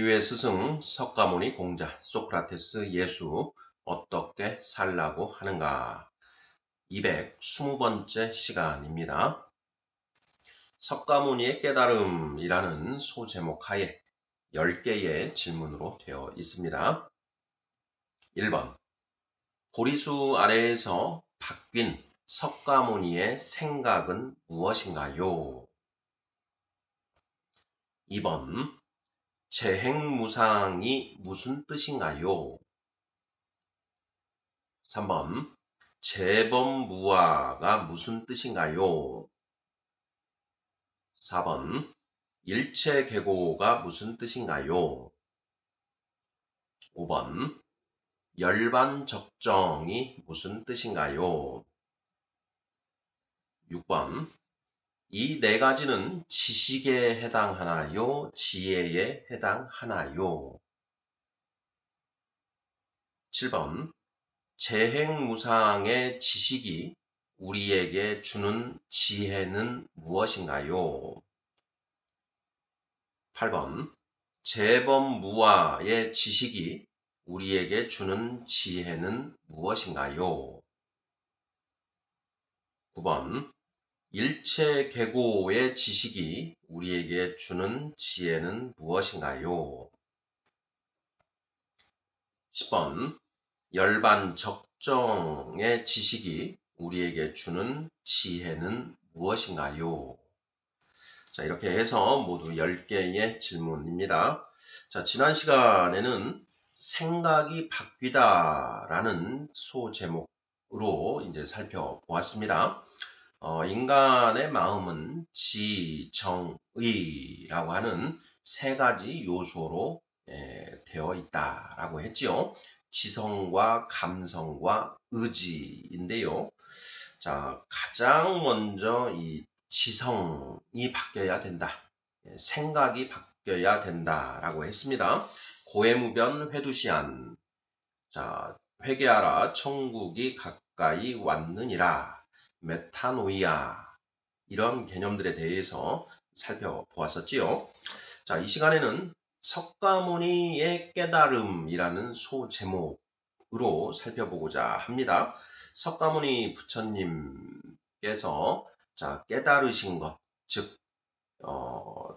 인류의 스승 석가모니 공자 소크라테스 예수 어떻게 살라고 하는가 220번째 시간입니다. 석가모니의 깨달음이라는 소제목 하에 10개의 질문으로 되어 있습니다. 1번 보리수 아래에서 바뀐 석가모니의 생각은 무엇인가요? 2번 재행무상이 무슨 뜻인가요? 3번 재범무화가 무슨 뜻인가요? 4번 일체계고가 무슨 뜻인가요? 5번 열반적정이 무슨 뜻인가요? 6번 이 네 가지는 지식에 해당하나요? 지혜에 해당하나요? 7번 재행무상의 지식이 우리에게 주는 지혜는 무엇인가요? 8번 재범무화의 지식이 우리에게 주는 지혜는 무엇인가요? 9번 일체계고의 지식이 우리에게 주는 지혜는 무엇인가요? 10번 열반적정의 지식이 우리에게 주는 지혜는 무엇인가요? 자, 이렇게 해서 모두 10개의 질문입니다. 자, 지난 시간에는 생각이 바뀌다라는 소제목으로 이제 살펴보았습니다. 인간의 마음은 지, 정, 의라고 하는 세 가지 요소로 되어 있다라고 했지요. 지성과 감성과 의지인데요. 자, 가장 먼저 이 지성이 바뀌어야 된다. 생각이 바뀌어야 된다라고 했습니다. 고해무변 회두시안. 자, 회개하라 천국이 가까이 왔느니라. 메타노이아. 이런 개념들에 대해서 살펴보았었지요. 자, 이 시간에는 석가모니의 깨달음이라는 소제목으로 살펴보고자 합니다. 석가모니 부처님께서 자, 깨달으신 것, 즉,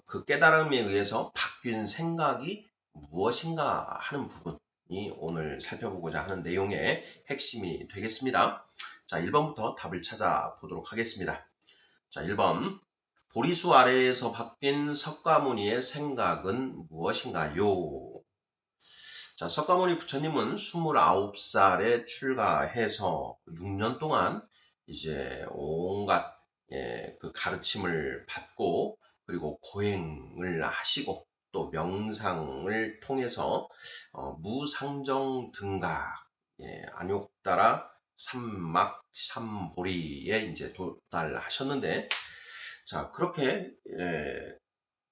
그 깨달음에 의해서 바뀐 생각이 무엇인가 하는 부분이 오늘 살펴보고자 하는 내용의 핵심이 되겠습니다. 자, 1번부터 답을 찾아보도록 하겠습니다. 자, 1번. 보리수 아래에서 바뀐 석가모니의 생각은 무엇인가요? 자, 석가모니 부처님은 29살에 출가해서 6년 동안 이제 온갖 그 가르침을 받고 그리고 고행을 하시고 또 명상을 통해서 무상정 등각, 안욕따라 삼막 삼보리에 이제 도달하셨는데, 자, 그렇게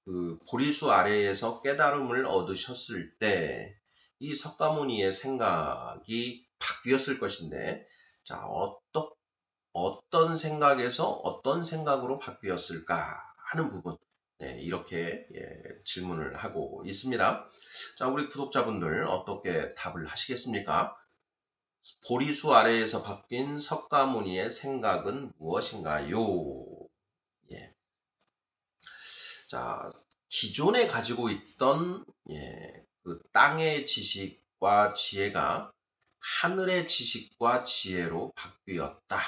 그 보리수 아래에서 깨달음을 얻으셨을 때 이 석가모니의 생각이 바뀌었을 것인데, 자, 어떤 생각에서 어떤 생각으로 바뀌었을까 하는 부분, 이렇게 질문을 하고 있습니다. 자, 우리 구독자분들 어떻게 답을 하시겠습니까? 보리수 아래에서 바뀐 석가모니의 생각은 무엇인가요? 예. 자, 기존에 가지고 있던 그 땅의 지식과 지혜가 하늘의 지식과 지혜로 바뀌었다.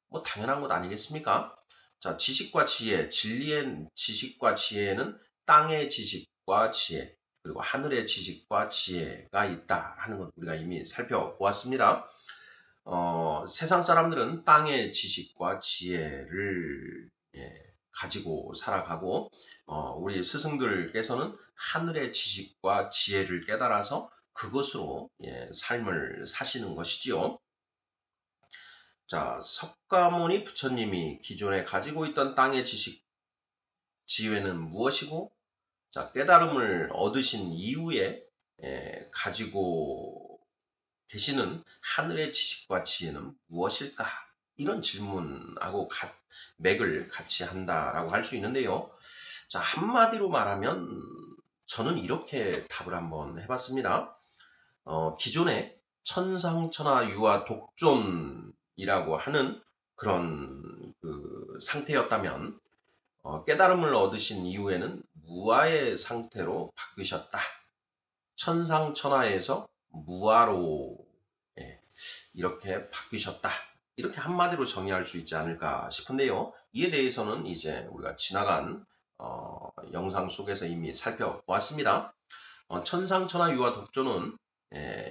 뭐 당연한 것 아니겠습니까? 자, 지식과 지혜, 진리의 지식과 지혜는 땅의 지식과 지혜, 그리고 하늘의 지식과 지혜가 있다 하는 것 우리가 이미 살펴보았습니다. 세상 사람들은 땅의 지식과 지혜를 가지고 살아가고 우리 스승들께서는 하늘의 지식과 지혜를 깨달아서 그것으로 삶을 사시는 것이지요. 자, 석가모니 부처님이 기존에 가지고 있던 땅의 지식, 지혜는 무엇이고, 자, 깨달음을 얻으신 이후에 가지고 계시는 하늘의 지식과 지혜는 무엇일까? 이런 질문하고 맥을 같이 한다라고 할 수 있는데요. 자, 한마디로 말하면 저는 이렇게 답을 한번 해봤습니다. 기존에 천상천하유아 독존이라고 하는 그런 그 상태였다면 깨달음을 얻으신 이후에는 무아의 상태로 바뀌셨다. 천상천하에서 무아로 예, 이렇게 바뀌셨다. 이렇게 한마디로 정의할 수 있지 않을까 싶은데요. 이에 대해서는 이제 우리가 지나간 영상 속에서 이미 살펴보았습니다. 천상천하유아 독존은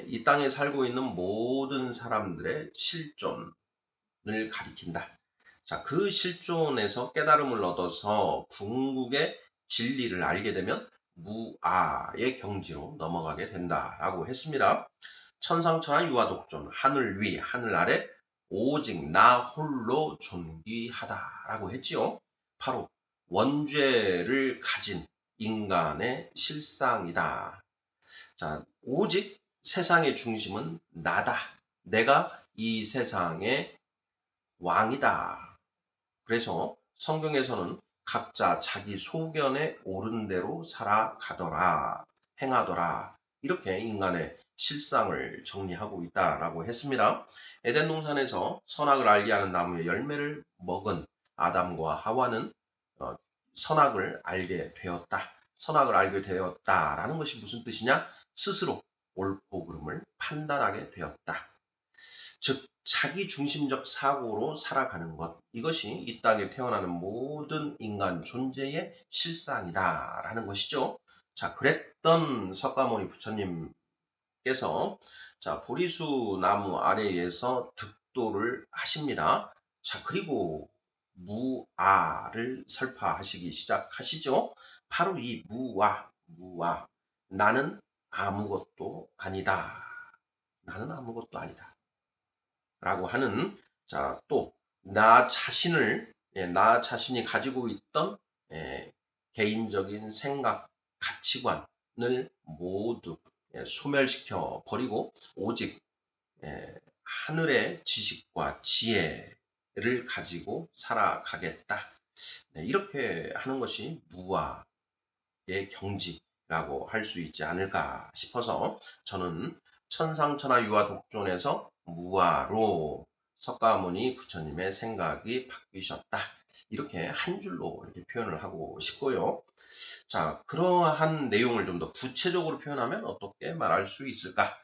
이 땅에 살고 있는 모든 사람들의 실존을 가리킨다. 자, 그 실존에서 깨달음을 얻어서 궁극의 진리를 알게 되면 무아의 경지로 넘어가게 된다라고 했습니다. 천상천하 유아독존, 하늘 위, 하늘 아래, 오직 나 홀로 존귀하다라고 했지요. 바로 원죄를 가진 인간의 실상이다. 자, 오직 세상의 중심은 나다. 내가 이 세상의 왕이다. 그래서 성경에서는 각자 자기 소견에 옳은 대로 살아가더라, 행하더라. 이렇게 인간의 실상을 정리하고 있다라고 했습니다. 에덴 동산에서 선악을 알게 하는 나무의 열매를 먹은 아담과 하와는 선악을 알게 되었다. 선악을 알게 되었다라는 것이 무슨 뜻이냐? 스스로 옳고 그름을 판단하게 되었다. 즉 자기 중심적 사고로 살아가는 것, 이것이 이 땅에 태어나는 모든 인간 존재의 실상이다라는 것이죠. 자, 그랬던 석가모니 부처님께서 자, 보리수 나무 아래에서 득도를 하십니다. 자, 그리고 무아를 설파하시기 시작하시죠. 바로 이 무아. 나는 아무것도 아니다. 나는 아무것도 아니다. 라고 하는, 자, 또, 나 자신이 가지고 있던 개인적인 생각, 가치관을 모두 소멸시켜 버리고, 오직 하늘의 지식과 지혜를 가지고 살아가겠다. 이렇게 하는 것이 무아의 경지라고 할 수 있지 않을까 싶어서 저는 천상천하 유아 독존에서 무아로 석가모니 부처님의 생각이 바뀌셨다. 이렇게 한 줄로 이렇게 표현을 하고 싶고요. 자, 그러한 내용을 좀 더 구체적으로 표현하면 어떻게 말할 수 있을까?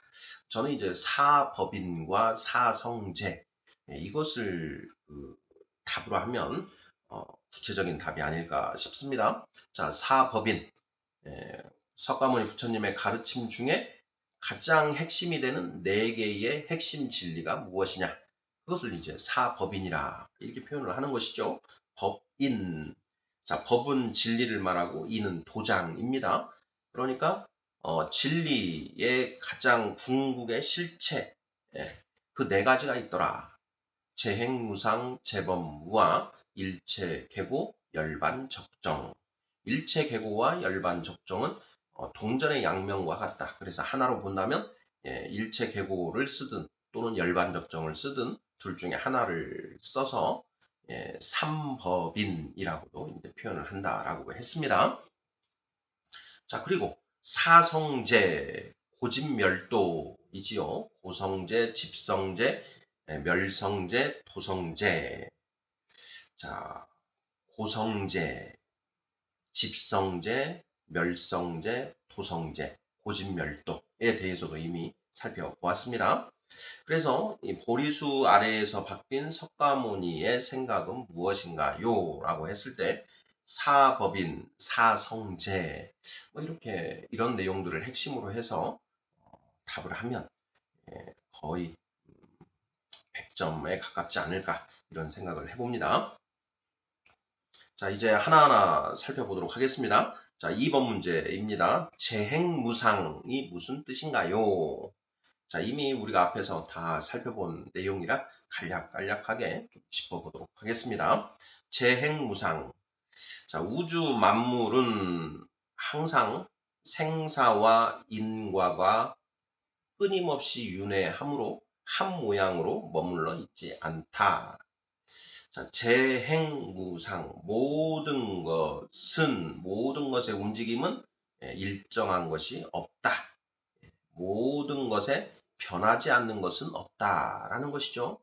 저는 이제 사법인과 사성제 이것을 답으로 하면 구체적인 답이 아닐까 싶습니다. 자, 사법인 석가모니 부처님의 가르침 중에 가장 핵심이 되는 네 개의 핵심 진리가 무엇이냐? 그것을 이제 사법인이라 이렇게 표현을 하는 것이죠. 법인. 자, 법은 진리를 말하고 인은 도장입니다. 그러니까 진리의 가장 궁극의 실체 그 네 가지가 있더라. 재행무상 재범무와 일체계고 열반적정. 일체계고와 열반적정은 동전의 양면과 같다. 그래서 하나로 본다면 일체계고를 쓰든 또는 열반적정을 쓰든 둘 중에 하나를 써서 삼법인이라고도 이제 표현을 한다라고 했습니다. 자, 그리고 사성제, 고집멸도이지요. 고성제, 집성제, 멸성제, 도성제. 자, 고성제, 집성제, 멸성제, 도성제, 고집멸도에 대해서도 이미 살펴보았습니다. 그래서 이 보리수 아래에서 바뀐 석가모니의 생각은 무엇인가요? 라고 했을 때 사법인, 사성제 뭐 이렇게 이런 내용들을 핵심으로 해서 답을 하면 거의 100점에 가깝지 않을까 이런 생각을 해봅니다. 자, 이제 하나하나 살펴보도록 하겠습니다. 자, 2번 문제입니다. 재행무상이 무슨 뜻인가요? 자, 이미 우리가 앞에서 다 살펴본 내용이라 간략하게 좀 짚어보도록 하겠습니다. 재행무상. 자, 우주 만물은 항상 생사와 인과가 끊임없이 윤회함으로 한 모양으로 머물러 있지 않다. 자, 재행무상. 모든 것의 움직임은 일정한 것이 없다. 모든 것에 변하지 않는 것은 없다라는 것이죠.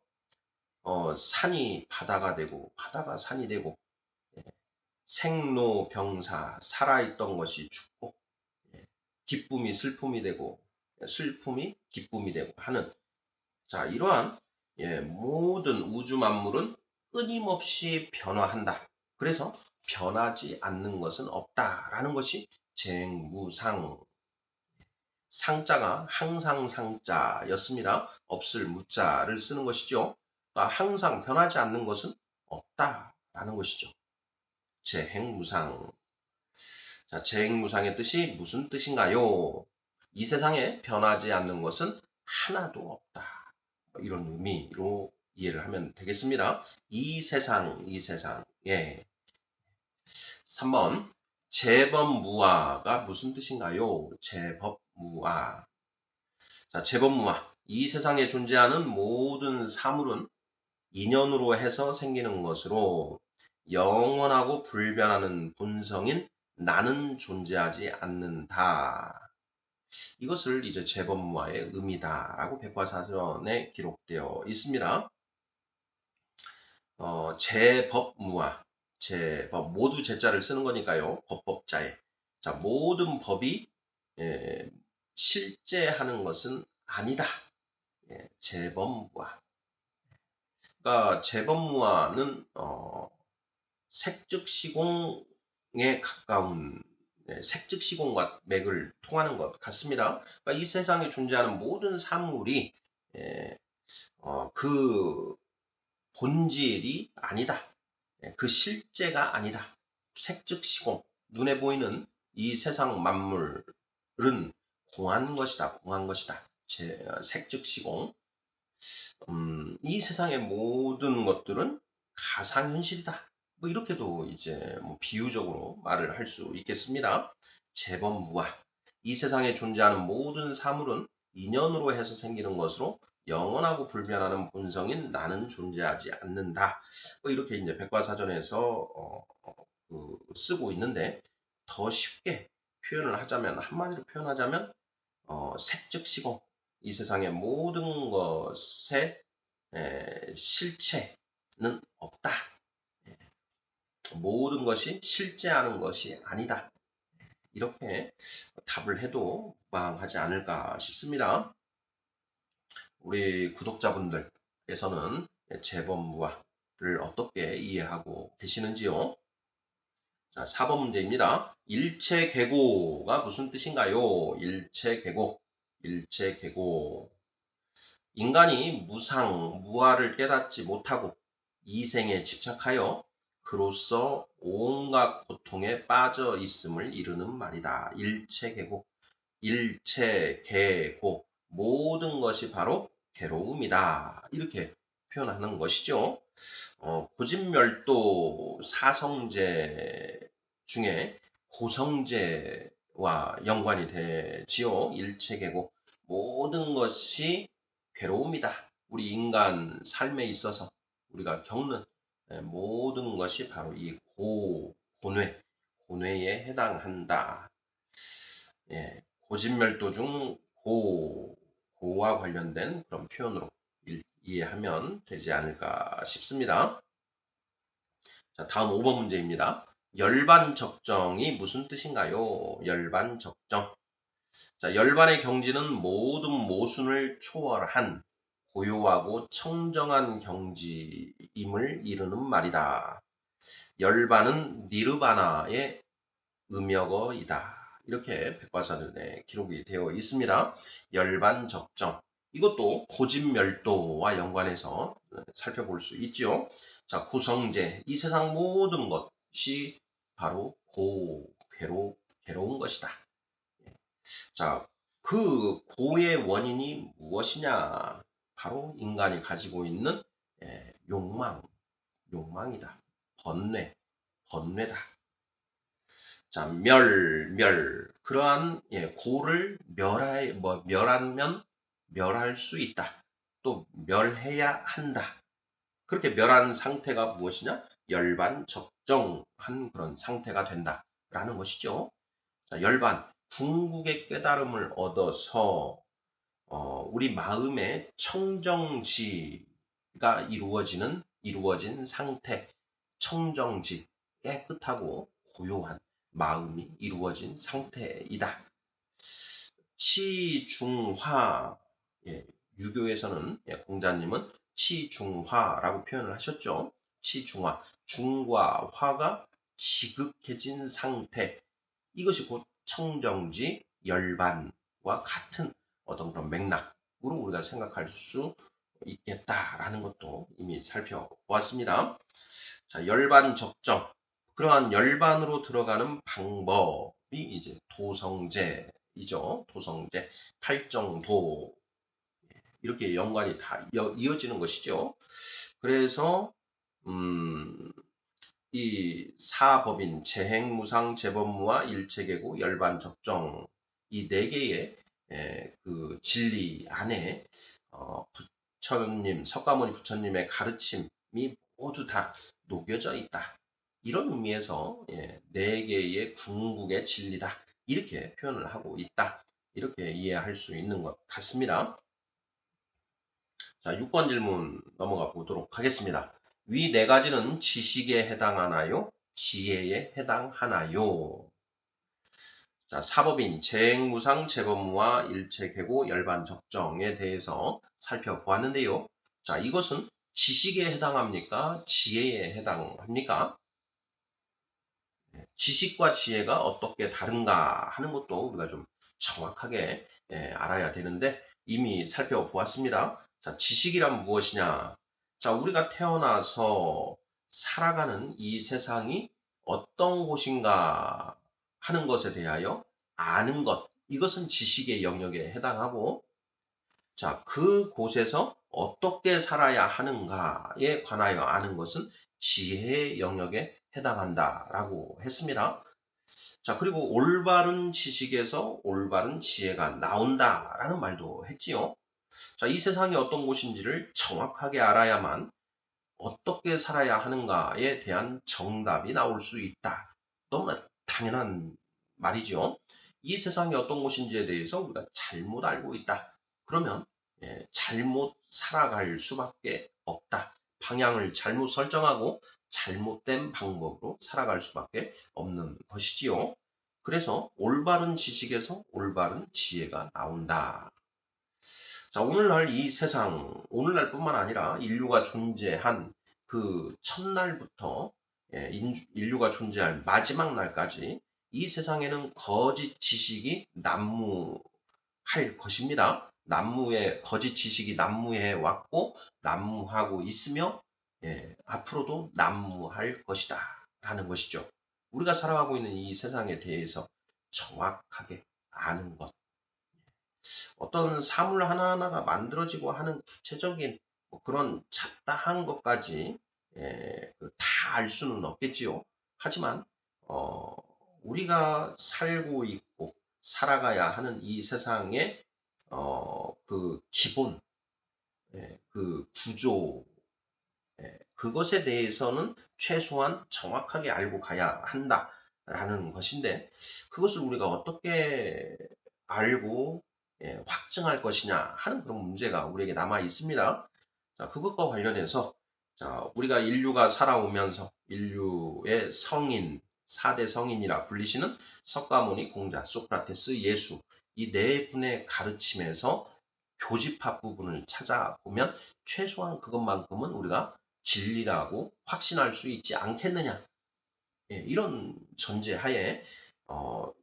산이 바다가 되고 바다가 산이 되고 생로병사 살아있던 것이 죽고 기쁨이 슬픔이 되고 슬픔이 기쁨이 되고 하는 자 이러한 모든 우주 만물은 끊임없이 변화한다. 그래서 변하지 않는 것은 없다라는 것이 쟁무상 상자가 항상 상자였습니다. 없을 무자를 쓰는 것이죠. 그러니까 항상 변하지 않는 것은 없다라는 것이죠. 재행무상. 자, 재행무상의 뜻이 무슨 뜻인가요? 이 세상에 변하지 않는 것은 하나도 없다. 이런 의미로 이해를 하면 되겠습니다. 이 세상. 예. 3번. 재법무화가 무슨 뜻인가요? 재법무화. 자, 재법무화. 이 세상에 존재하는 모든 사물은 인연으로 해서 생기는 것으로 영원하고 불변하는 본성인 나는 존재하지 않는다. 이것을 이제 재법무화의 의미다라고 백과사전에 기록되어 있습니다. 재법무화, 재법 모두 제자를 쓰는 거니까요. 법법자에. 자, 모든 법이 실제하는 것은 아니다. 재법무화. 그러니까 재법무화는 색즉시공에 가까운 색즉시공과 맥을 통하는 것 같습니다. 그러니까 이 세상에 존재하는 모든 사물이 그 본질이 아니다. 그 실제가 아니다. 색즉시공 눈에 보이는 이 세상 만물은 공한 것이다. 공한 것이다. 색즉시공 이 세상의 모든 것들은 가상현실이다. 뭐 이렇게도 이제 뭐 비유적으로 말을 할 수 있겠습니다. 재범무화. 이 세상에 존재하는 모든 사물은 인연으로 해서 생기는 것으로 영원하고 불변하는 본성인 나는 존재하지 않는다. 뭐 이렇게 이제 백과사전에서 쓰고 있는데 더 쉽게 표현을 하자면 한마디로 표현하자면 색즉시공 이 세상의 모든 것의 실체는 없다. 모든 것이 실제하는 것이 아니다. 이렇게 답을 해도 무방하지 않을까 싶습니다. 우리 구독자분들께서는 재범무화를 어떻게 이해하고 계시는지요? 자, 4번 문제입니다. 일체계고가 무슨 뜻인가요? 일체계고. 인간이 무상무화를 깨닫지 못하고 이생에 집착하여 그로써 온갖 고통에 빠져 있음을 이르는 말이다. 일체계고 모든 것이 바로 괴로움이다. 이렇게 표현하는 것이죠. 고진멸도 사성제 중에 고성제와 연관이 되지요. 일체계고 모든 것이 괴로움이다. 우리 인간 삶에 있어서 우리가 겪는 모든 것이 바로 이 고뇌에 해당한다. 고진멸도 중 고와 관련된 그런 표현으로 이해하면 되지 않을까 싶습니다. 자, 다음 5번 문제입니다. 열반적정이 무슨 뜻인가요? 열반적정. 자, 열반의 경지는 모든 모순을 초월한 고요하고 청정한 경지임을 이르는 말이다. 열반은 니르바나의 음역어이다. 이렇게 백과사전에 기록이 되어 있습니다. 열반적정. 이것도 고진멸도와 연관해서 살펴볼 수 있죠. 자, 고성제. 이 세상 모든 것이 바로 괴로운 것이다. 자, 그 고의 원인이 무엇이냐? 바로 인간이 가지고 있는 욕망이다. 번뇌다. 자, 그러한 고를 멸하면 멸할 수 있다. 또 멸해야 한다. 그렇게 멸한 상태가 무엇이냐? 열반적정한 그런 상태가 된다라는 것이죠. 자, 열반, 궁극의 깨달음을 얻어서 우리 마음의 청정지가 이루어진 상태, 청정지, 깨끗하고 고요한 마음이 이루어진 상태이다. 치중화, 예, 유교에서는 공자님은 치중화라고 표현을 하셨죠. 치중화, 중과 화가 지극해진 상태, 이것이 곧 청정지, 열반과 같은 어떤 그런 맥락으로 우리가 생각할 수 있겠다라는 것도 이미 살펴보았습니다. 자, 열반 적정. 그러한 열반으로 들어가는 방법이 이제 도성제이죠. 도성제, 팔정도. 이렇게 연관이 다 이어지는 것이죠. 그래서, 이 사법인, 재행무상, 재법무와 일체계고, 열반 적정 이 네 개의 그 진리 안에 부처님, 석가모니 부처님의 가르침이 모두 다 녹여져 있다. 이런 의미에서 네 개의 궁극의 진리다. 이렇게 표현을 하고 있다. 이렇게 이해할 수 있는 것 같습니다. 자, 6번 질문 넘어가 보도록 하겠습니다. 위 네 가지는 지식에 해당하나요? 지혜에 해당하나요? 자, 사법인, 재행무상, 재법무와 일체계고, 열반 적정에 대해서 살펴보았는데요. 자, 이것은 지식에 해당합니까? 지혜에 해당합니까? 지식과 지혜가 어떻게 다른가 하는 것도 우리가 좀 정확하게 알아야 되는데 이미 살펴보았습니다. 자, 지식이란 무엇이냐? 자, 우리가 태어나서 살아가는 이 세상이 어떤 곳인가 하는 것에 대하여 아는 것, 이것은 지식의 영역에 해당하고, 자, 그곳에서 어떻게 살아야 하는가에 관하여 아는 것은 지혜의 영역에 해당한다라고 했습니다. 자, 그리고 올바른 지식에서 올바른 지혜가 나온다라는 말도 했지요. 자, 이 세상이 어떤 곳인지를 정확하게 알아야만 어떻게 살아야 하는가에 대한 정답이 나올 수 있다. 너무나 당연한 말이죠. 이 세상이 어떤 곳인지에 대해서 우리가 잘못 알고 있다. 그러면 잘못 살아갈 수밖에 없다. 방향을 잘못 설정하고 잘못된 방법으로 살아갈 수밖에 없는 것이지요. 그래서 올바른 지식에서 올바른 지혜가 나온다. 자, 오늘날 이 세상, 오늘날뿐만 아니라 인류가 존재한 그 첫날부터 인류가 존재할 마지막 날까지 이 세상에는 거짓 지식이 난무할 것입니다. 거짓 지식이 난무해 왔고 난무하고 있으며 앞으로도 난무할 것이다 라는 것이죠. 우리가 살아가고 있는 이 세상에 대해서 정확하게 아는 것. 어떤 사물 하나하나가 만들어지고 하는 구체적인 그런 잡다한 것까지 다 알 수는 없겠지요. 하지만 우리가 살고 있고 살아가야 하는 이 세상의 그 기본, 그 구조, 그것에 대해서는 최소한 정확하게 알고 가야 한다라는 것인데, 그것을 우리가 어떻게 알고 확증할 것이냐 하는 그런 문제가 우리에게 남아 있습니다. 자, 그것과 관련해서 자, 우리가 인류가 살아오면서 인류의 성인, 4대 성인이라 불리시는 석가모니, 공자, 소크라테스, 예수 이 네 분의 가르침에서 교집합 부분을 찾아보면 최소한 그것만큼은 우리가 진리라고 확신할 수 있지 않겠느냐. 이런 전제하에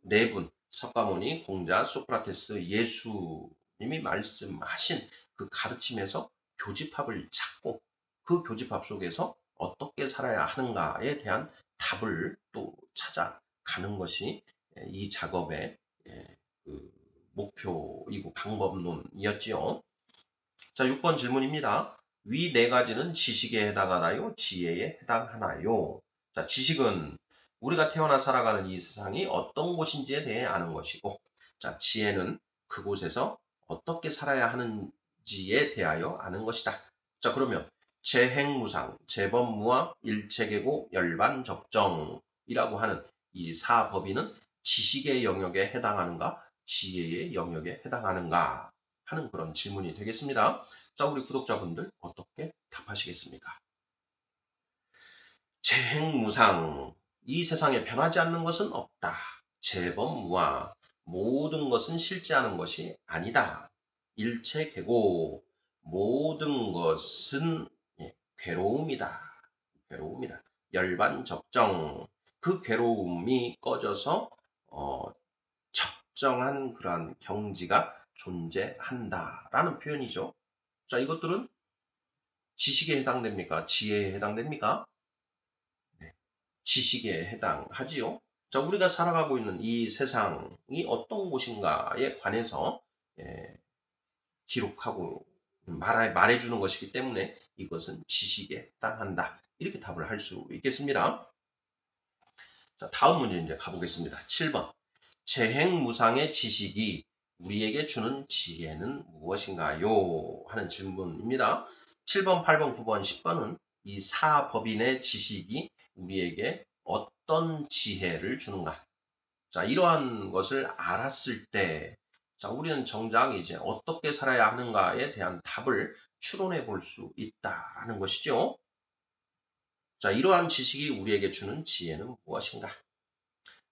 네 분, 석가모니, 공자, 소크라테스, 예수님이 말씀하신 그 가르침에서 교집합을 찾고 그 교집합 속에서 어떻게 살아야 하는가에 대한 답을 또 찾아가는 것이 이 작업의 그 목표이고 방법론이었지요. 자, 6번 질문입니다. 위 네 가지는 지식에 해당하나요? 지혜에 해당하나요? 자, 지식은 우리가 태어나 살아가는 이 세상이 어떤 곳인지에 대해 아는 것이고, 자, 지혜는 그곳에서 어떻게 살아야 하는지에 대하여 아는 것이다. 자, 그러면 재행무상, 재법무와 일체계고 열반적정이라고 하는 이 사법인은 지식의 영역에 해당하는가, 지혜의 영역에 해당하는가 하는 그런 질문이 되겠습니다. 자, 우리 구독자분들 어떻게 답하시겠습니까? 재행무상, 이 세상에 변하지 않는 것은 없다. 재범무화, 모든 것은 실제하는 것이 아니다. 일체계고, 모든 것은 괴로움이다. 괴로움이다. 열반적정, 그 괴로움이 꺼져서 적정한 그러한 경지가 존재한다라는 표현이죠. 자, 이것들은 지식에 해당됩니까? 지혜에 해당됩니까? 네, 지식에 해당하지요. 자, 우리가 살아가고 있는 이 세상이 어떤 곳인가에 관해서 예, 기록하고 말해주는 것이기 때문에 이것은 지식에 해당한다. 이렇게 답을 할 수 있겠습니다. 자, 다음 문제 이제 가보겠습니다. 7번. 재행무상의 지식이 우리에게 주는 지혜는 무엇인가요? 하는 질문입니다. 7번, 8번, 9번, 10번은 이 사법인의 지식이 우리에게 어떤 지혜를 주는가? 자, 이러한 것을 알았을 때, 자, 우리는 정작 이제 어떻게 살아야 하는가에 대한 답을 추론해 볼 수 있다라는 것이죠. 자, 이러한 지식이 우리에게 주는 지혜는 무엇인가?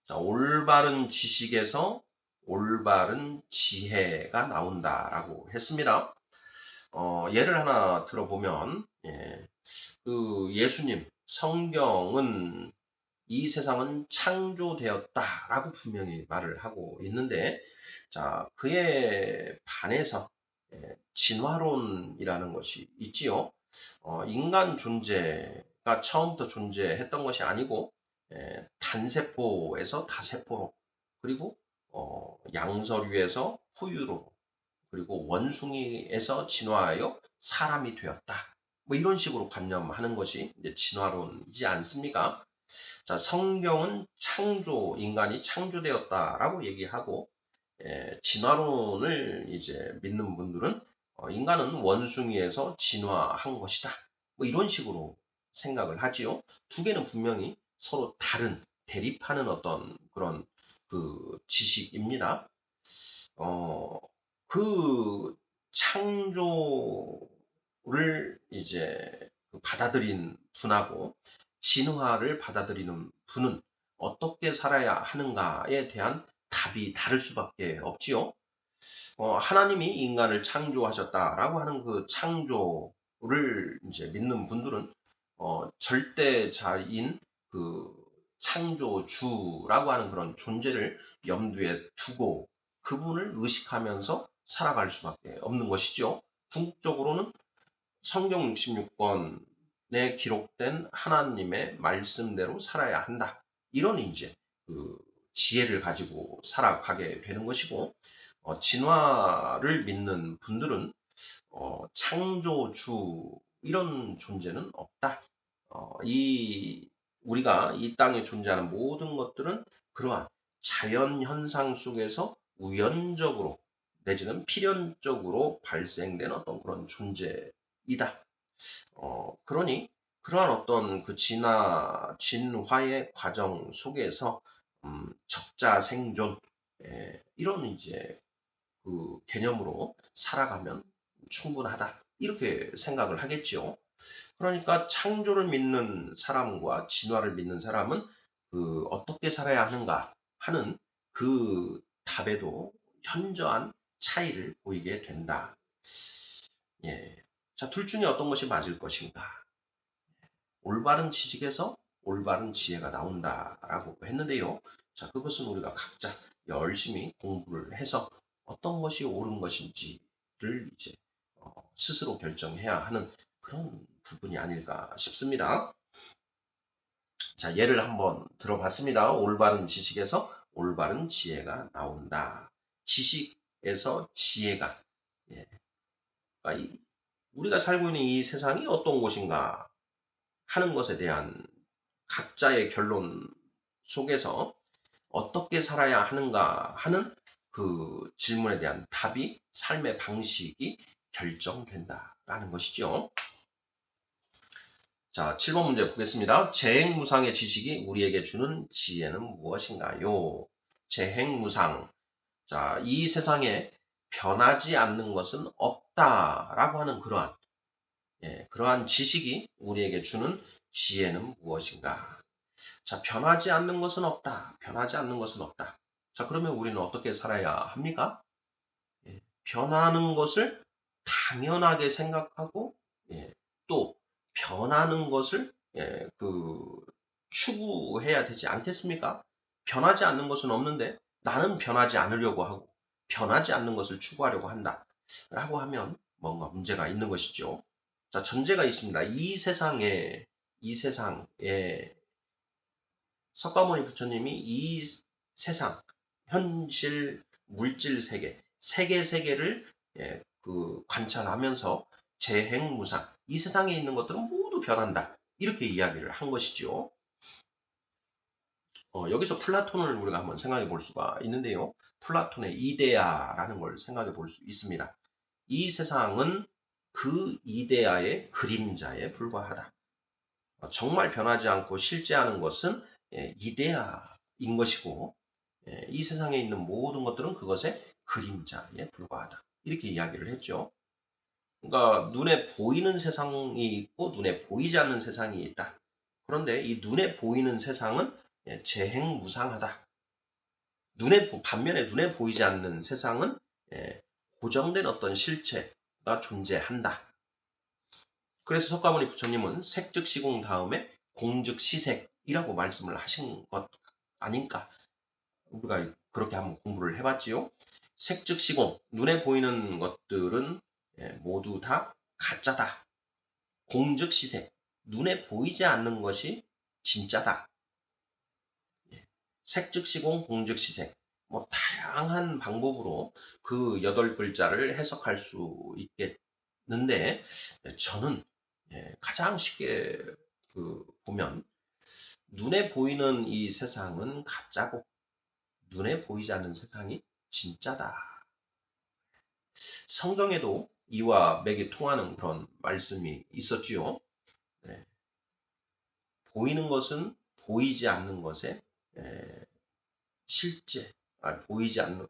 자, 올바른 지식에서 올바른 지혜가 나온다라고 했습니다. 예를 하나 들어보면, 그 예수님, 성경은 이 세상은 창조되었다라고 분명히 말을 하고 있는데, 자, 그에 반해서 진화론이라는 것이 있지요. 인간 존재가 처음부터 존재했던 것이 아니고 단세포에서 다세포로 그리고 양서류에서 포유로 그리고 원숭이에서 진화하여 사람이 되었다. 뭐 이런 식으로 관념하는 것이 이제 진화론이지 않습니까? 자, 성경은 창조, 인간이 창조되었다라고 얘기하고 진화론을 이제 믿는 분들은 인간은 원숭이에서 진화한 것이다. 뭐 이런 식으로 생각을 하지요. 두 개는 분명히 서로 다른 대립하는 어떤 그런 그 지식입니다. 그 창조를 이제 받아들인 분하고 진화를 받아들이는 분은 어떻게 살아야 하는가에 대한 답이 다를 수밖에 없지요. 하나님이 인간을 창조하셨다라고 하는 그 창조를 이제 믿는 분들은 절대자인 그 창조주라고 하는 그런 존재를 염두에 두고 그분을 의식하면서 살아갈 수밖에 없는 것이죠. 궁극적으로는 성경 66권에 기록된 하나님의 말씀대로 살아야 한다. 이런 이제 그 지혜를 가지고 살아가게 되는 것이고, 진화를 믿는 분들은 창조주 이런 존재는 없다. 우리가 이 땅에 존재하는 모든 것들은 그러한 자연 현상 속에서 우연적으로 내지는 필연적으로 발생된 어떤 그런 존재이다. 그러니 그러한 어떤 그 진화의 과정 속에서 적자생존 이런 이제 그 개념으로 살아가면 충분하다. 이렇게 생각을 하겠지요. 그러니까 창조를 믿는 사람과 진화를 믿는 사람은 그 어떻게 살아야 하는가 하는 그 답에도 현저한 차이를 보이게 된다. 예. 자, 둘 중에 어떤 것이 맞을 것인가? 올바른 지식에서 올바른 지혜가 나온다라고 했는데요. 자, 그것은 우리가 각자 열심히 공부를 해서 어떤 것이 옳은 것인지를 이제 스스로 결정해야 하는 그런 부분이 아닐까 싶습니다. 자, 예를 한번 들어봤습니다. 올바른 지식에서 올바른 지혜가 나온다. 지식에서 지혜가 그러니까 우리가 살고 있는 이 세상이 어떤 곳인가 하는 것에 대한 각자의 결론 속에서 어떻게 살아야 하는가 하는 그 질문에 대한 답이 삶의 방식이 결정된다라는 것이죠. 자, 7번 문제 보겠습니다. 재행무상의 지식이 우리에게 주는 지혜는 무엇인가요? 재행무상. 자, 이 세상에 변하지 않는 것은 없다라고 하는 그러한 지식이 우리에게 주는 지혜는 무엇인가? 자, 변하지 않는 것은 없다. 변하지 않는 것은 없다. 자, 그러면 우리는 어떻게 살아야 합니까? 변하는 것을 당연하게 생각하고, 또 변하는 것을 추구해야 되지 않겠습니까? 변하지 않는 것은 없는데 나는 변하지 않으려고 하고 변하지 않는 것을 추구하려고 한다. 라고 하면 뭔가 문제가 있는 것이죠. 자, 전제가 있습니다. 이 세상에 석가모니 부처님이 이 세상, 현실, 물질 세계를 관찰하면서 재행무상, 이 세상에 있는 것들은 모두 변한다. 이렇게 이야기를 한 것이죠. 여기서 플라톤을 우리가 한번 생각해 볼 수가 있는데요. 플라톤의 이데아라는 걸 생각해 볼 수 있습니다. 이 세상은 그 이데아의 그림자에 불과하다. 정말 변하지 않고 실제하는 것은 이데아인 것이고, 이 세상에 있는 모든 것들은 그것의 그림자에 불과하다. 이렇게 이야기를 했죠. 그러니까 눈에 보이는 세상이 있고 눈에 보이지 않는 세상이 있다. 그런데 이 눈에 보이는 세상은 재행무상하다. 반면에 눈에 보이지 않는 세상은 고정된 어떤 실체가 존재한다. 그래서 석가모니 부처님은 색즉시공 다음에 공즉시색이라고 말씀을 하신 것 아닌가. 우리가 그렇게 한번 공부를 해봤지요. 색즉시공, 눈에 보이는 것들은 모두 다 가짜다. 공즉시색, 눈에 보이지 않는 것이 진짜다. 색즉시공, 공즉시색. 뭐 다양한 방법으로 그 8글자를 해석할 수 있겠는데 저는 가장 쉽게 보면 눈에 보이는 이 세상은 가짜고 눈에 보이지 않는 세상이 진짜다. 성경에도 이와 맥이 통하는 그런 말씀이 있었지요. 네. 보이는 것은 보이지 않는 것의 실제, 보이지 않는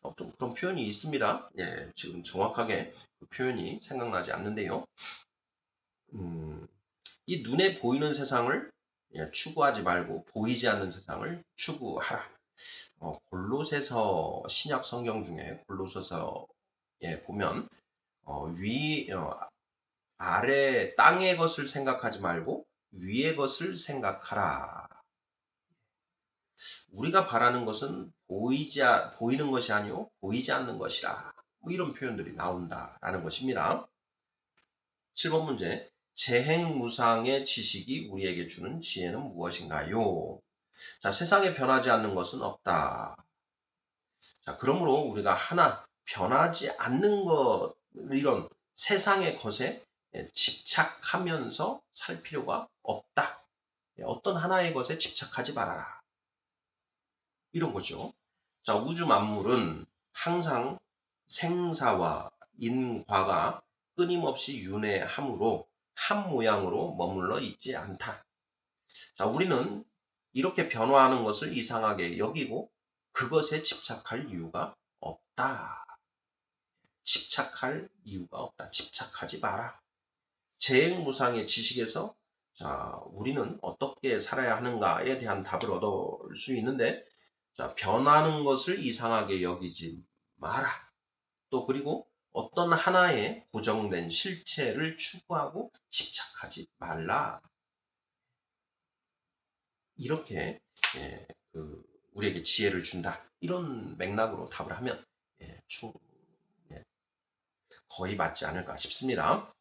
어떤 그런 표현이 있습니다. 지금 정확하게 그 표현이 생각나지 않는데요. 이 눈에 보이는 세상을 추구하지 말고 보이지 않는 세상을 추구하라. 골로새서 신약 성경 중에 골로새서에 보면 아래 땅의 것을 생각하지 말고 위의 것을 생각하라. 우리가 바라는 것은 보이는 것이 아니요 보이지 않는 것이라. 뭐 이런 표현들이 나온다라는 것입니다. 7번 문제. 재행무상의 지식이 우리에게 주는 지혜는 무엇인가요? 자, 세상에 변하지 않는 것은 없다. 자, 그러므로 우리가 하나 변하지 않는 것, 이런 세상의 것에 집착하면서 살 필요가 없다. 어떤 하나의 것에 집착하지 말아라. 이런 거죠. 자, 우주 만물은 항상 생사와 인과가 끊임없이 윤회함으로 한 모양으로 머물러 있지 않다. 자, 우리는 이렇게 변화하는 것을 이상하게 여기고 그것에 집착할 이유가 없다. 집착할 이유가 없다. 집착하지 마라. 재행무상의 지식에서 자, 우리는 어떻게 살아야 하는가에 대한 답을 얻을 수 있는데 자, 변하는 것을 이상하게 여기지 마라. 또 그리고 어떤 하나의 고정된 실체를 추구하고 집착하지 말라. 이렇게 우리에게 지혜를 준다. 이런 맥락으로 답을 하면 거의 맞지 않을까 싶습니다.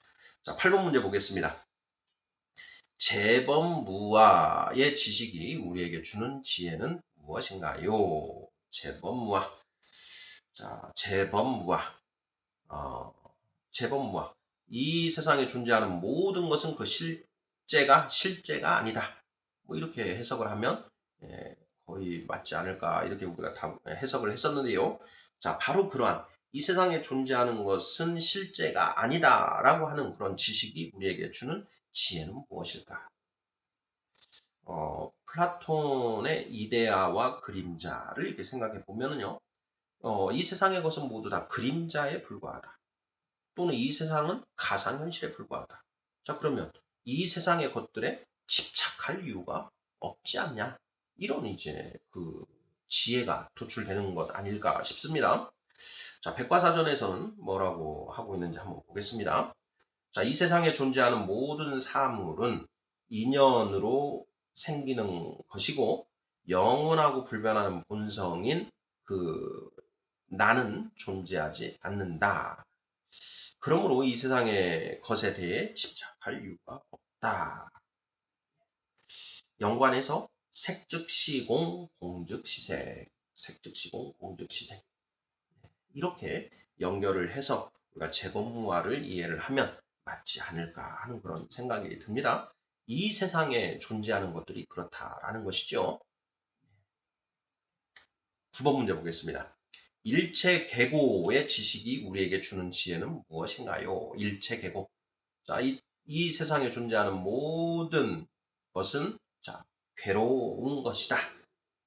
자, 8번 문제 보겠습니다. 재범무아의 지식이 우리에게 주는 지혜는 무엇인가요? 재범무아. 자, 재범무아. 재범무아. 이 세상에 존재하는 모든 것은 그 실제가 아니다. 뭐 이렇게 해석을 하면 거의 맞지 않을까 이렇게 우리가 해석을 했었는데요. 자, 바로 그러한 이 세상에 존재하는 것은 실제가 아니다라고 하는 그런 지식이 우리에게 주는 지혜는 무엇일까? 플라톤의 이데아와 그림자를 이렇게 생각해 보면은요, 이 세상의 것은 모두 다 그림자에 불과하다. 또는 이 세상은 가상현실에 불과하다. 자, 그러면 이 세상의 것들에 집착할 이유가 없지 않냐? 이런 이제 그 지혜가 도출되는 것 아닐까 싶습니다. 자, 백과사전에서는 뭐라고 하고 있는지 한번 보겠습니다. 자, 이 세상에 존재하는 모든 사물은 인연으로 생기는 것이고 영원하고 불변하는 본성인 그 나는 존재하지 않는다. 그러므로 이 세상의 것에 대해 집착할 이유가 없다. 연관해서 색즉 시공, 공즉 시색, 색즉 시공, 공즉 시색. 이렇게 연결을 해서 우리가 재건무화를 이해를 하면 맞지 않을까 하는 그런 생각이 듭니다. 이 세상에 존재하는 것들이 그렇다라는 것이죠. 9번 문제 보겠습니다. 일체계고의 지식이 우리에게 주는 지혜는 무엇인가요? 일체계고. 자, 이 세상에 존재하는 모든 것은 자, 괴로운 것이다.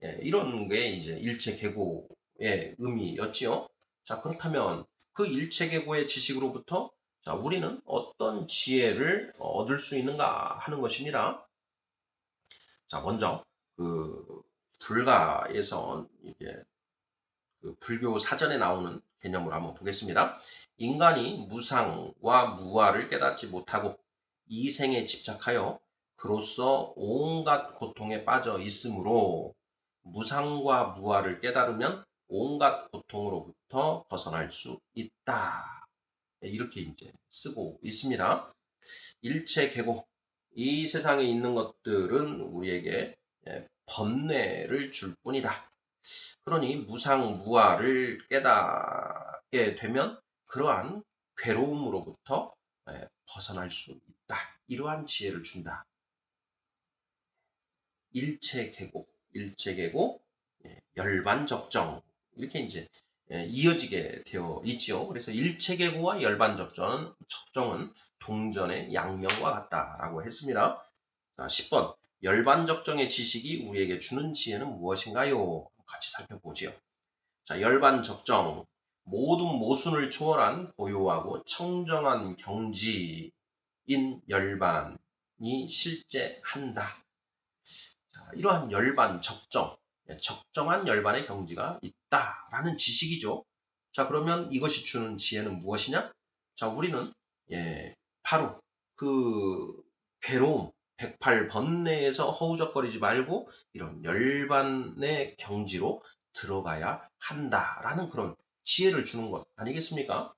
예, 이런 게 이제 일체계고의 의미였지요. 자, 그렇다면 그 일체계고의 지식으로부터 자, 우리는 어떤 지혜를 얻을 수 있는가 하는 것입니다. 자, 먼저 그 불가에서 이게 그 불교 사전에 나오는 개념을 한번 보겠습니다. 인간이 무상과 무아를 깨닫지 못하고 이생에 집착하여 그로써 온갖 고통에 빠져 있으므로 무상과 무아를 깨달으면 온갖 고통으로부터 벗어날 수 있다. 네, 이렇게 이제 쓰고 있습니다. 일체계고. 이 세상에 있는 것들은 우리에게 번뇌를 줄 뿐이다. 그러니 무상무아를 깨닫게 되면 그러한 괴로움으로부터 벗어날 수 있다. 이러한 지혜를 준다. 일체계고, 열반적정 이렇게 이제 이어지게 되어 있죠. 그래서 일체계고와 열반적정은 동전의 양면과 같다라고 했습니다. 자, 10번 열반적정의 지식이 우리에게 주는 지혜는 무엇인가요? 같이 살펴보지요. 자, 열반적정 모든 모순을 초월한 고요하고 청정한 경지인 열반이 실제한다. 자, 이러한 열반 적정, 적정한 열반의 경지가 있다라는 지식이죠. 자, 그러면 이것이 주는 지혜는 무엇이냐? 자, 우리는 바로 그 괴로움, 108번뇌에서 허우적거리지 말고 이런 열반의 경지로 들어가야 한다라는 그런 지혜를 주는 것 아니겠습니까?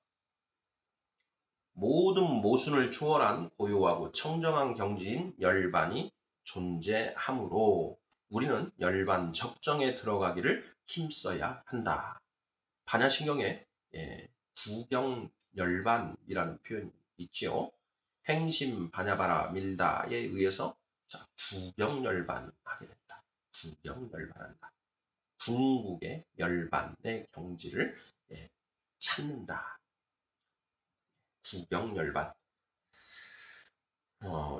모든 모순을 초월한 고요하고 청정한 경지인 열반이 존재하므로 우리는 열반 적정에 들어가기를 힘써야 한다. 반야신경에 구경열반이라는 표현이 있지요. 행심 반야바라 밀다에 의해서 자, 구경열반 하게 된다. 구경열반한다. 궁극의 열반의 경지를 찾는다. 구경열반.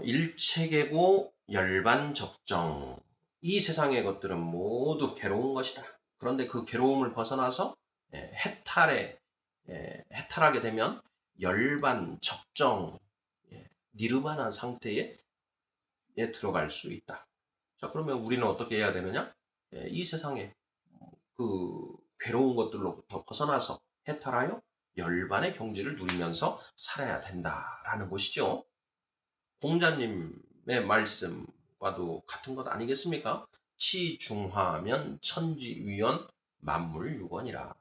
일체계고 열반적정. 이 세상의 것들은 모두 괴로운 것이다. 그런데 그 괴로움을 벗어나서 해탈하게 되면 열반적정, 니르바나 상태에 들어갈 수 있다. 자, 그러면 우리는 어떻게 해야 되느냐? 이 세상에 그 괴로운 것들로부터 벗어나서 해탈하여 열반의 경지를 누리면서 살아야 된다라는 것이죠. 공자님의 말씀과도 같은 것 아니겠습니까? 치중화하면 천지위원 만물유건이라.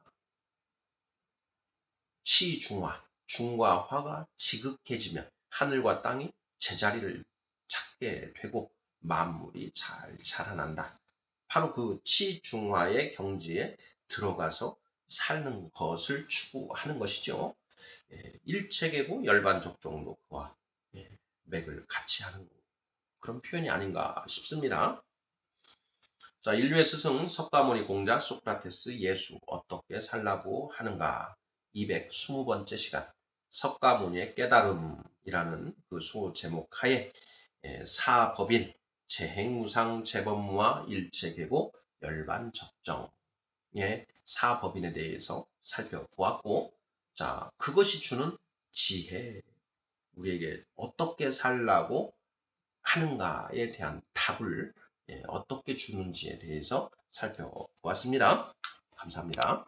치중화, 중과 화가 지극해지면 하늘과 땅이 제자리를 찾게 되고 만물이 잘 자라난다. 바로 그 치중화의 경지에 들어가서 사는 것을 추구하는 것이죠. 일체계고 열반적정도 그와 맥을 같이 하는 그런 표현이 아닌가 싶습니다. 자, 인류의 스승 석가모니 공자 소크라테스 예수 어떻게 살라고 하는가 220번째 시간 석가모니의 깨달음이라는 그 소 제목 하에 사법인 재행무상, 재법무와 일체계고, 열반적정의 사법인에 대해서 살펴보았고, 자, 그것이 주는 지혜, 우리에게 어떻게 살라고 하는가에 대한 답을 어떻게 주는지에 대해서 살펴보았습니다. 감사합니다.